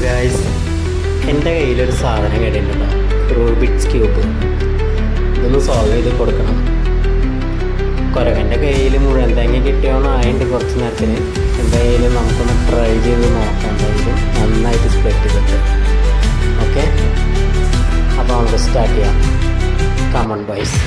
Guys, എൻ്റെ കയ്യിലൊരു സാധനം കേട്ടിട്ടുണ്ട്, റൂബിക്സ് ക്യൂബ്. ഇതൊന്ന് സോൾവ് ചെയ്ത് കൊടുക്കണം. കുരകൻ്റെ കയ്യിൽ മുഴുവൻ തേങ്ങ കിട്ടിയോന്നായിട്ട് കുറച്ച് നേരത്തിന്. എന്തായാലും നമുക്കൊന്ന് ട്രൈ ചെയ്ത് നോക്കാം. എന്തായാലും നന്നായിട്ട് സ്പ്രെഡ് ചെയ്തിട്ട്. ഓക്കെ, അപ്പോൾ നമുക്ക് സ്റ്റാർട്ട് ചെയ്യാം. Come on boys.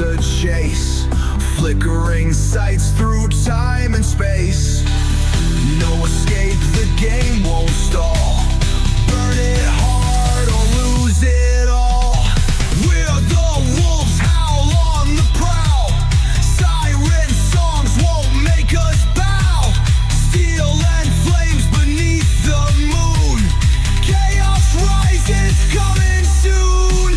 A chase, flickering sights through time and space. No escape, the game won't stall. Burn it hard or lose it all. We're the wolves, howl on the prowl. Siren songs won't make us bow. Steel and flames beneath the moon. Chaos rises, coming soon.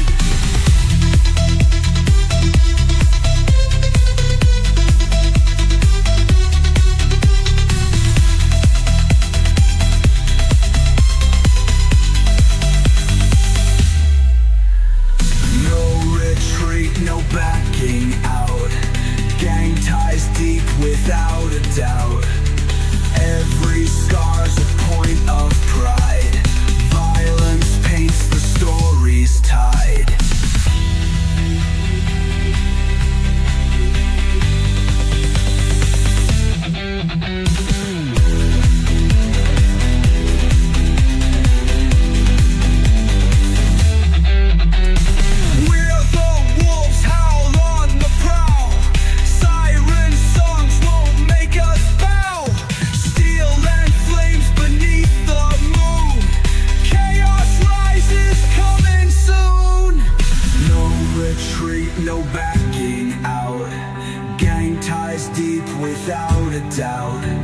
No backing out. Gang ties deep without a doubt. Every scar's a point of pride. Violence paints the story's tide. No backing out. Gang ties deep without a doubt.